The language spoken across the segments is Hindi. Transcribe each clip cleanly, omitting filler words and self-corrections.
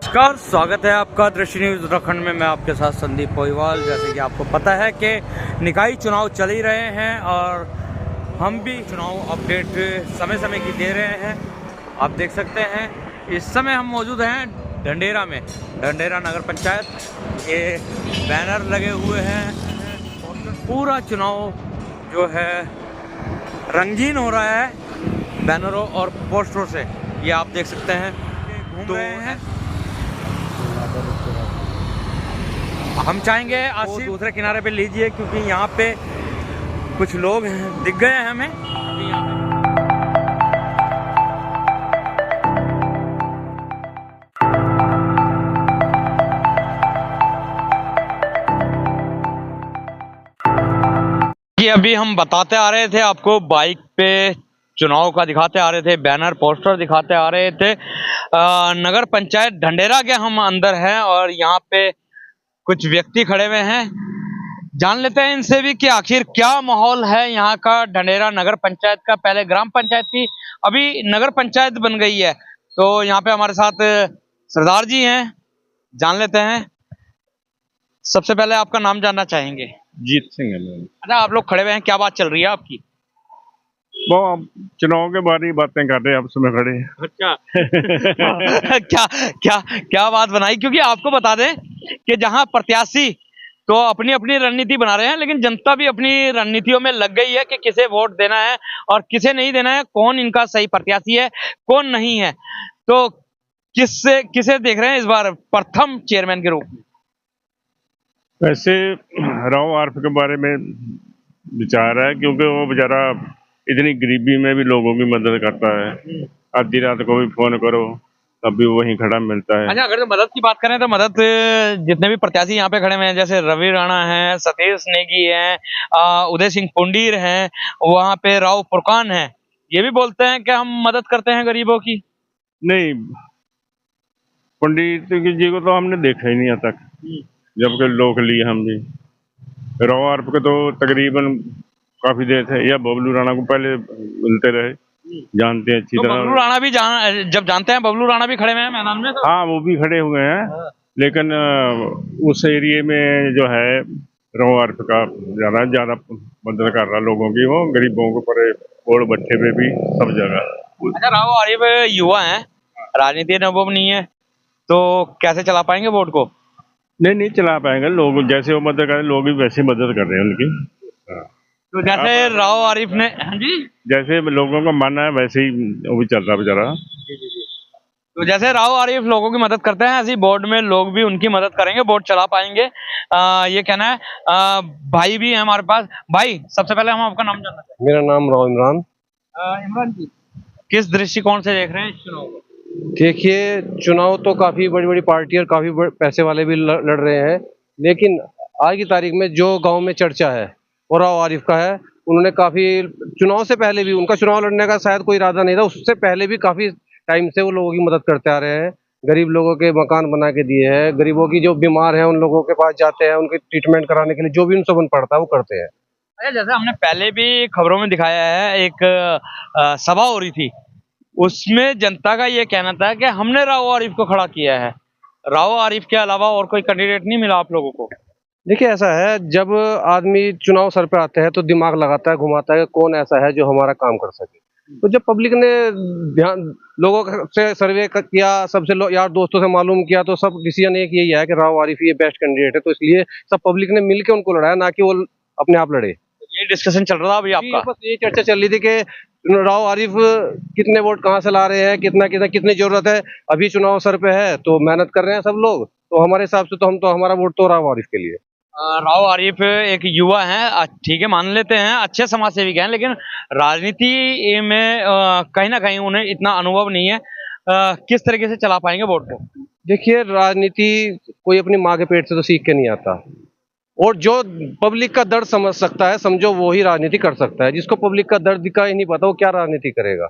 नमस्कार, स्वागत है आपका दृष्टि न्यूज़ उत्तराखंड में। मैं आपके साथ संदीप पोईवाल। जैसे कि आपको पता है कि निकाय चुनाव चल ही रहे हैं और हम भी चुनाव अपडेट समय समय की दे रहे हैं। आप देख सकते हैं इस समय हम मौजूद हैं ढंडेरा में, ढंडेरा नगर पंचायत। ये बैनर लगे हुए हैं, पूरा चुनाव जो है रंगीन हो रहा है बैनरों और पोस्टरों से। ये आप देख सकते हैं घूम रहे हैं। हम चाहेंगे आज दूसरे किनारे पे लीजिए, क्योंकि यहाँ पे कुछ लोग दिख गए हैं हमें। अभी यहाँ पे अभी हम बताते आ रहे थे आपको, बाइक पे चुनाव का दिखाते आ रहे थे, बैनर पोस्टर दिखाते आ रहे थे। नगर पंचायत ढंडेरा के हम अंदर हैं और यहाँ पे कुछ व्यक्ति खड़े हुए हैं। जान लेते हैं इनसे भी कि आखिर क्या माहौल है यहाँ का ढंडेरा नगर पंचायत का। पहले ग्राम पंचायत थी, अभी नगर पंचायत बन गई है। तो यहाँ पे हमारे साथ सरदार जी हैं, जान लेते हैं। सबसे पहले आपका नाम जानना चाहेंगे। जीत सिंह है मेरा। अच्छा, आप लोग खड़े हुए हैं, क्या बात चल रही है आपकी? वो आप चुनाव के बारे में बातें कर रहे हैं, आप उसमें खड़े हैं। अच्छा क्या क्या क्या बात बनाई? क्योंकि आपको बता दें कि जहां प्रत्याशी तो अपनी अपनी रणनीति बना रहे हैं, लेकिन जनता भी अपनी रणनीतियों में लग गई है कि किसे वोट देना है और किसे नहीं देना है, कौन इनका सही प्रत्याशी है, कौन नहीं है। तो किसे देख रहे हैं इस बार प्रथम चेयरमैन के रूप में? वैसे राव आरफ के बारे में विचार है, क्योंकि वो बेचारा इतनी गरीबी में भी लोगों की मदद करता है। आधी रात को भी फोन करो तब भी वहीं खड़ा मिलता है। अच्छा, अगर मदद की बात करें तो मदद जितने भी प्रत्याशी यहाँ पे खड़े हुए हैं, जैसे रवि राणा है, सतीश नेगी है, उदय सिंह पुंडीर हैं, वहाँ पे राव फुरकान है, ये भी बोलते हैं कि हम मदद करते हैं गरीबों की। नहीं, पंडित जी को तो हमने देखा ही नहीं आज तक, जबकि लोग लिए हम भी। राव आरफ के तो तकरीबन काफी देर थे, या बबलू राणा को पहले मिलते रहे, जानते हैं अच्छी तो तरह। बबलू राणा भी जब जानते हैं, बबलू राणा भी खड़े हुए हैं मैदान में। तो हाँ, वो भी खड़े हुए हैं। लेकिन उस एरिया में जो है राव आरफ का ज्यादा मदद कर रहा लोगों की, वो गरीबों को परे और भट्ठे पे भी सब जगह। अच्छा, राव आरिफ युवा हैं, राजनीति अनुभव नहीं है, तो कैसे चला पाएंगे वोट को? नहीं चला पाएंगे। लोग जैसे वो मदद कर रहे हैं, लोग भी वैसे ही मदद कर रहे हैं उनकी। तो जैसे राव आरिफ ने, हाँ जी, जैसे लोगों का मानना है वैसे ही वो भी चल रहा बेचारा। तो जैसे राव आरिफ लोगों की मदद करते हैं, ऐसे ही बोर्ड में लोग भी उनकी मदद करेंगे, वोट चला पाएंगे, ये कहना है। भाई भी है हमारे पास। भाई, सबसे पहले हम आपका नाम जानना चाहेंगे। मेरा नाम राव इमरान। इमरान जी, किस दृष्टिकोण से देख रहे हैं इस चुनाव को? देखिए, चुनाव तो काफी बड़ी बड़ी पार्टी और काफी पैसे वाले भी लड़ रहे हैं, लेकिन आज की तारीख में जो गांव में चर्चा है वो राव आरिफ का है। उन्होंने काफी चुनाव से पहले भी, उनका चुनाव लड़ने का शायद कोई इरादा नहीं था, उससे पहले भी काफी टाइम से वो लोगों की मदद करते आ रहे हैं। गरीब लोगों के मकान बना के दिए हैं, गरीबों की जो बीमार है उन लोगों के पास जाते हैं, उनके ट्रीटमेंट कराने के लिए जो भी उनसे बन पड़ता है वो करते हैं। अच्छा, जैसे हमने पहले भी खबरों में दिखाया है, एक सभा हो रही थी, उसमें जनता का ये कहना था कि हमने राव आरिफ को खड़ा किया है। राव आरिफ के अलावा और कोई कैंडिडेट नहीं मिला आप लोगों को? देखिए, ऐसा है, जब आदमी चुनाव सर पे आते हैं तो दिमाग लगाता है, घुमाता है कि कौन ऐसा है जो हमारा काम कर सके। तो जब पब्लिक ने ध्यान लोगों से सर्वे किया, सबसे यार दोस्तों से मालूम किया, तो सब डिसीजन एक यही है कि राव आरिफ ये बेस्ट कैंडिडेट है। तो इसलिए सब पब्लिक ने मिलकर उनको लड़ाया, ना कि वो अपने आप लड़े। ये डिस्कशन चल रहा था अभी आपका? बस ये चर्चा चल रही थी कि राव आरिफ कितने वोट कहाँ से ला रहे हैं, कितनी जरूरत है। अभी चुनाव सर पे है तो मेहनत कर रहे हैं सब लोग, तो हमारे हिसाब से तो हमारा वोट तो राव आरिफ के लिए। राव आरिफ एक युवा हैं, ठीक है, मान लेते हैं, अच्छे समाज सेविक हैं, लेकिन राजनीति में कहीं ना कहीं उन्हें इतना अनुभव नहीं है। किस तरीके से चला पाएंगे वोट को? देखिए, राजनीति कोई अपनी माँ के पेट से तो सीख के नहीं आता, और जो पब्लिक का दर्द समझ सकता है, समझो, वो ही राजनीति कर सकता है। जिसको पब्लिक का दर्द का ही नहीं पता, वो क्या राजनीति करेगा?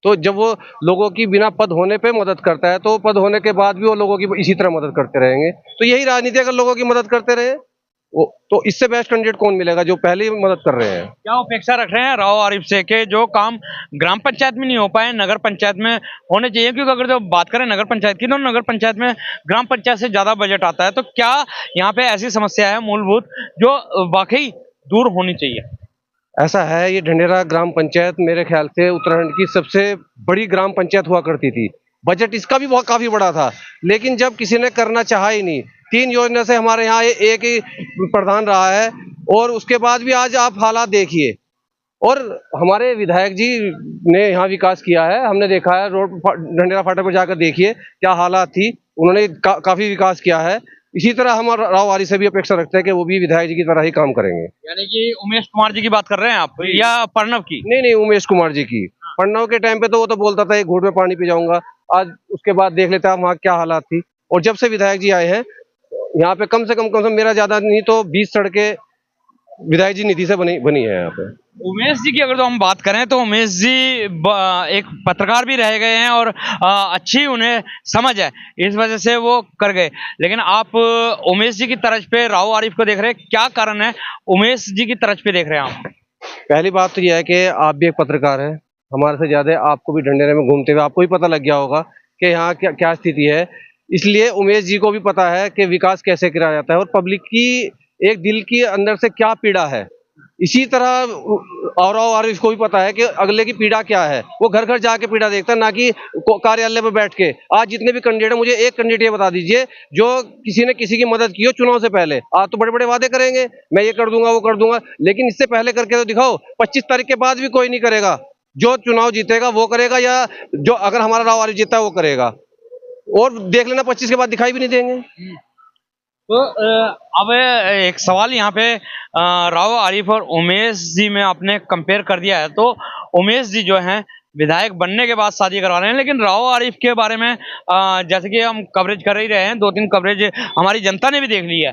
तो जब वो लोगों की बिना पद होने पे मदद करता है, तो पद होने के बाद भी वो लोगों की इसी तरह मदद करते रहेंगे। तो यही राजनीति, अगर लोगों की मदद करते रहे, तो इससे बेस्ट कैंडिडेट कौन मिलेगा जो पहले ही मदद कर रहे हैं। क्या अपेक्षा रख रहे हैं राव आरिफ से कि जो काम ग्राम पंचायत में नहीं हो पाए नगर पंचायत में होने चाहिए? क्योंकि अगर जो बात करें नगर पंचायत की तो नगर पंचायत में ग्राम पंचायत से ज्यादा बजट आता है, तो क्या यहाँ पे ऐसी समस्या है मूलभूत जो वाकई दूर होनी चाहिए? ऐसा है, ये ढंढेरा ग्राम पंचायत मेरे ख्याल से उत्तराखंड की सबसे बड़ी ग्राम पंचायत हुआ करती थी। बजट इसका भी बहुत काफी बड़ा था, लेकिन जब किसी ने करना चाहा ही नहीं। 3 योजना से हमारे यहाँ एक ही प्रधान रहा है, और उसके बाद भी आज आप हालात देखिए। और हमारे विधायक जी ने यहाँ विकास किया है, हमने देखा है, रोड ढंढेरा फाटक पर जाकर देखिए क्या हालात थी। उन्होंने काफी विकास किया है। इसी तरह हम राव आरिफ से भी अपेक्षा रखते हैं कि वो भी विधायक जी की तरह ही काम करेंगे। यानी कि उमेश कुमार जी की बात कर रहे हैं आप या प्रणव की? नहीं, उमेश कुमार जी की। प्रणव के टाइम पे तो वो तो बोलता था एक घूंट में पानी पी जाऊंगा। आज उसके बाद देख लेते हैं वहाँ क्या हालात थी। और जब से विधायक जी आए हैं यहाँ पे कम से कम मेरा ज्यादा नहीं तो 20 सड़कें विधायक जी निधि से बनी है यहाँ पे। उमेश जी की अगर तो हम बात करें तो उमेश जी एक पत्रकार भी रह गए हैं और अच्छी उन्हें समझ है, इस वजह से वो कर गए। लेकिन आप उमेश जी की तर्ज पे राव आरिफ को देख रहे हैं, क्या कारण है उमेश जी की तर्ज पे देख रहे हैं आप? पहली बात तो यह है कि आप भी एक पत्रकार हैं, हमारे से ज्यादा आपको भी ढंढेरे में घूमते हुए आपको भी पता लग गया होगा कि यहाँ क्या स्थिति है। इसलिए उमेश जी को भी पता है कि विकास कैसे किया जाता है और पब्लिक की एक दिल की अंदर से क्या पीड़ा है। इसी तरह और आरिफ को भी पता है कि अगले की पीड़ा क्या है। वो घर घर जाके पीड़ा देखता है, ना कि कार्यालय पर बैठ के। आज जितने भी कैंडिडेट है, मुझे एक कैंडिडेट ये बता दीजिए जो किसी ने किसी की मदद की हो चुनाव से पहले। आज तो बड़े बड़े वादे करेंगे, मैं ये कर दूंगा वो कर दूंगा, लेकिन इससे पहले करके तो दिखाओ। 25 तारीख के बाद भी कोई नहीं करेगा। जो चुनाव जीतेगा वो करेगा, या जो अगर हमारा राव आरिफ जीता है वो करेगा। और देख लेना 25 के बाद दिखाई भी नहीं देंगे। तो अब एक सवाल यहाँ पे राव आरिफ और उमेश जी में आपने कंपेयर कर दिया है, तो उमेश जी जो हैं विधायक बनने के बाद शादी करवा रहे हैं, लेकिन राव आरिफ के बारे में जैसे कि हम कवरेज कर ही रहे हैं, 2-3 कवरेज हमारी जनता ने भी देख ली है,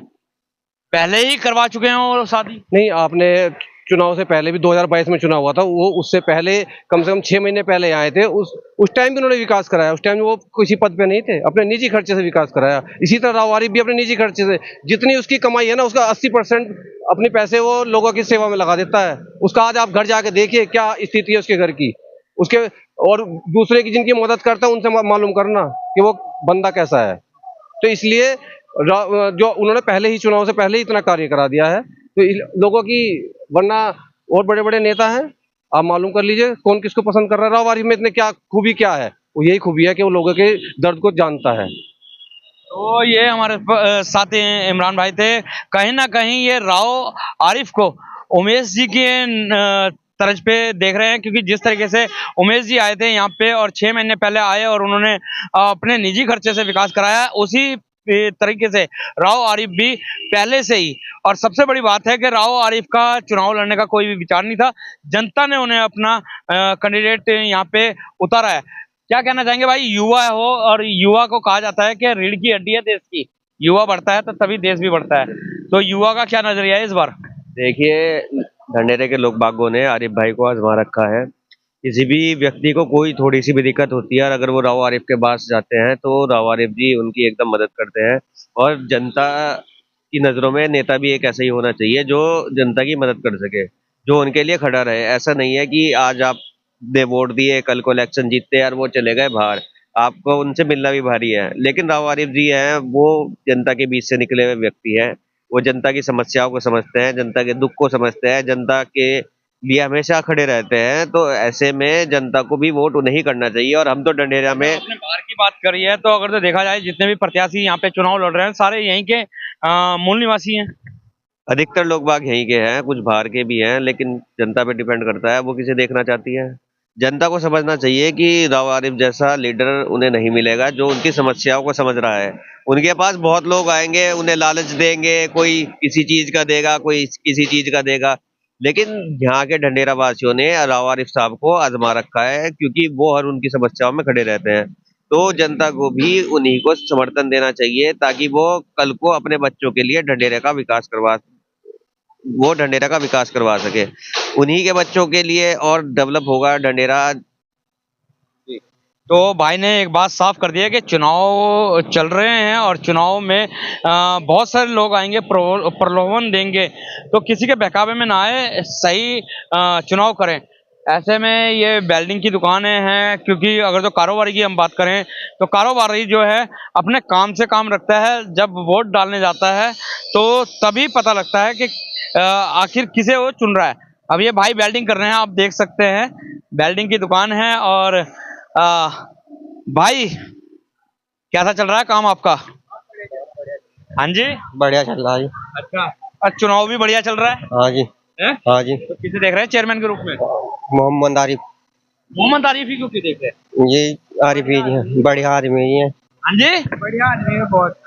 पहले ही करवा चुके हैं वो शादी। नहीं, आपने चुनाव से पहले भी 2022 में चुनाव हुआ था, वो उससे पहले कम से कम 6 महीने पहले आए थे। उस टाइम भी उन्होंने विकास कराया। उस टाइम वो किसी पद पे नहीं थे, अपने निजी खर्चे से विकास कराया। इसी तरह राव आरिफ भी अपने निजी खर्चे से, जितनी उसकी कमाई है ना, उसका 80% अपने पैसे वो लोगों की सेवा में लगा देता है। उसका आज आप घर जाके देखिए क्या स्थिति है उसके घर की, उसके और दूसरे की जिनकी मदद करता है उनसे मालूम करना कि वो बंदा कैसा है। तो इसलिए जो उन्होंने पहले ही चुनाव से पहले ही इतना कार्य करा दिया है, तो लोगों की, वरना और बड़े बड़े नेता हैं, आप मालूम कर लीजिए कौन किसको पसंद कर रहा है। राव आरिफ में इतने क्या खूबी क्या है? वो यही खूबी है कि वो लोगों के दर्द को जानता है। तो ये हमारे साथ इमरान भाई थे। कहीं ना कहीं ये राव आरिफ को उमेश जी के तर्ज पे देख रहे हैं, क्योंकि जिस तरीके से उमेश जी आए थे यहाँ पे और 6 महीने पहले आए और उन्होंने अपने निजी खर्चे से विकास कराया, उसी तरीके से राव आरिफ भी पहले से ही। और सबसे बड़ी बात है कि राव आरिफ का चुनाव लड़ने का कोई भी विचार नहीं था, जनता ने उन्हें अपना कैंडिडेट यहाँ पे उतारा है। क्या कहना चाहेंगे भाई? युवा हो, और युवा को कहा जाता है कि रीढ़ की हड्डी है देश की, युवा बढ़ता है तो तभी देश भी बढ़ता है। तो युवा का क्या नजरिया है इस बार? देखिए, ढंढेरे के लोग बागों ने आरिफ भाई को आजमा रखा है। किसी भी व्यक्ति को कोई थोड़ी सी भी दिक्कत होती है और अगर वो राव आरिफ के पास जाते हैं तो राव आरिफ जी उनकी एकदम मदद करते हैं। और जनता की नज़रों में नेता भी एक ऐसा ही होना चाहिए जो जनता की मदद कर सके, जो उनके लिए खड़ा रहे। ऐसा नहीं है कि आज आपने वोट दिए, कल को इलेक्शन जीतते और वो चले गए बाहर, आपको उनसे मिलना भी भारी है। लेकिन राव आरिफ जी हैं, वो जनता के बीच से निकले हुए व्यक्ति हैं। वो जनता की समस्याओं को समझते हैं, जनता के दुख को समझते हैं, जनता के लिए हमेशा खड़े रहते हैं। तो ऐसे में जनता को भी वोट उन्हें करना चाहिए। और हम तो ढंढेरा में, आपने बाहर की बात करी है, तो अगर तो देखा जाए जितने भी प्रत्याशी यहाँ पे चुनाव लड़ रहे हैं सारे यहीं के मूल निवासी हैं। अधिकतर लोग बाग यहीं के हैं, कुछ बाहर के भी हैं, लेकिन जनता पे डिपेंड करता है वो किसे देखना चाहती है। जनता को समझना चाहिए कि राव आरिफ जैसा लीडर उन्हें नहीं मिलेगा जो उनकी समस्याओं को समझ रहा है। उनके पास बहुत लोग आएंगे, उन्हें लालच देंगे, कोई किसी चीज का देगा, कोई किसी चीज का देगा, लेकिन यहाँ के ढंढेरा वासियों ने राव आरिफ साहब को आजमा रखा है क्योंकि वो हर उनकी समस्याओं में खड़े रहते हैं। तो जनता को भी उन्हीं को समर्थन देना चाहिए ताकि वो कल को अपने बच्चों के लिए ढंढेरा का विकास करवा सके। उन्हीं के बच्चों के लिए और डेवलप होगा ढंढेरा। तो भाई ने एक बात साफ कर दी है कि चुनाव चल रहे हैं और चुनाव में बहुत सारे लोग आएंगे, प्रलोभन देंगे, तो किसी के बहकावे में ना आए, सही चुनाव करें। ऐसे में ये वेल्डिंग की दुकानें हैं, क्योंकि अगर जो कारोबारी की हम बात करें तो कारोबारी जो है अपने काम से काम रखता है। जब वोट डालने जाता है तो तभी पता लगता है कि आखिर किसे वो चुन रहा है। अब ये भाई वेल्डिंग कर रहे हैं, आप देख सकते हैं, वेल्डिंग की दुकान है। और भाई कैसा चल रहा है काम आपका? हाँ जी, बढ़िया चल रहा है। अच्छा, और चुनाव भी बढ़िया चल रहा है? हाँ जी, हैं? हाँ जी। तो किसे देख रहे हैं चेयरमैन के रूप में? मोहम्मद आरिफ। मोहम्मद आरिफ ही क्यों देख रहे हैं? ये आरिफ ही है, बढ़िया आदमी है। हाँ जी, बढ़िया आदमी है बहुत।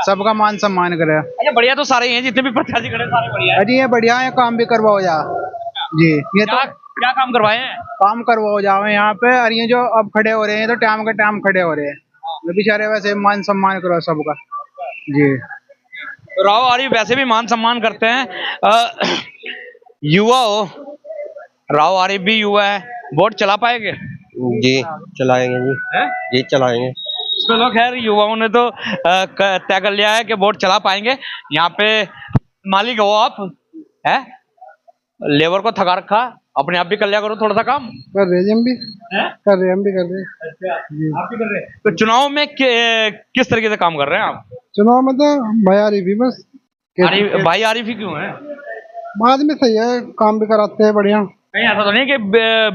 सबका मान सम्मान करे। अच्छा, बढ़िया तो सारे ही हैं, जितने भी प्रत्याशी खड़े हैं, सारे बढ़िया हैं। अरे ये बढ़िया है, काम भी करवाओ जा जी। ये तो क्या काम करवाए हैं? काम करवाओ जाओ यहाँ पे। और ये जो अब खड़े हो रहे हैं तो टाइम के टाइम खड़े हो रहे हैं, ये बेचारे वैसे मान सम्मान करो सबका जी। तो राव आरिफ वैसे भी मान सम्मान करते हैं। युवा हो, राव आरिफ भी युवा है, वोट चला पाएंगे? जी चलाएंगे जी। हैं? जी चलाएंगे। चलो खैर, युवाओं ने तो तय कर लिया है कि वोट चला पाएंगे। यहाँ पे मालिक हो आप, है लेबर को थका रखा, अपने आप भी कर लिया करो थोड़ा सा काम। कर रहे हम भी, हैं? कर रहे हम भी कर रहे। अच्छा, आप भी कर रहे हैं। तो चुनाव में किस तरीके से काम कर रहे हैं आप? चुनाव में तो भैयारी भी बस भाई आरिफ ही क्यों है? बाद में सही है, काम भी कराते हैं बढ़िया। कहीं ऐसा तो नहीं कि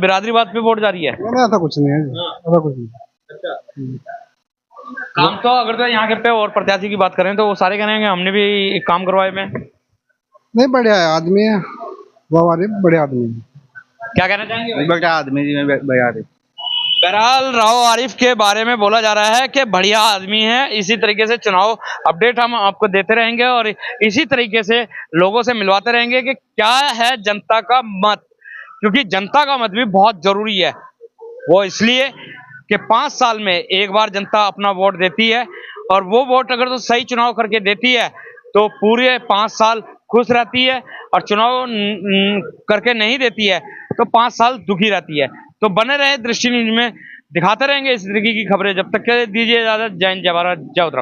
बिरादरीवाद पे वोट जा रही है? ऐसा कुछ नहीं है, ऐसा कुछ नहीं। अच्छा, काम तो अगर तो यहाँ के पे और प्रत्याशी की बात करें तो वो सारे कहेंगे हमने भी एक काम करवाए में। नहीं, बढ़िया है आदमी है, भैयारी बढ़िया आदमी है। क्या कहना चाहेंगे भाई? बढ़िया आदमी जी भैयारी। बहरहाल राव आरिफ के बारे में बोला जा रहा है कि बढ़िया आदमी है। इसी तरीके से चुनाव अपडेट हम आपको देते रहेंगे और इसी तरीके से लोगों से मिलवाते रहेंगे कि क्या है जनता का मत, क्योंकि जनता का मत भी बहुत जरूरी है। वो इसलिए कि 5 साल में एक बार जनता अपना वोट देती है, और वो वोट अगर तो सही चुनाव करके देती है तो पूरे 5 साल खुश रहती है, और चुनाव करके नहीं देती है तो 5 साल दुखी रहती है। तो बने रहे दृष्टि न्यूज में, दिखाते रहेंगे इस तरीके की खबरें। जब तक के दीजिए इजाजत। जय हिंद, जय भारत, जय उत्तराखंड।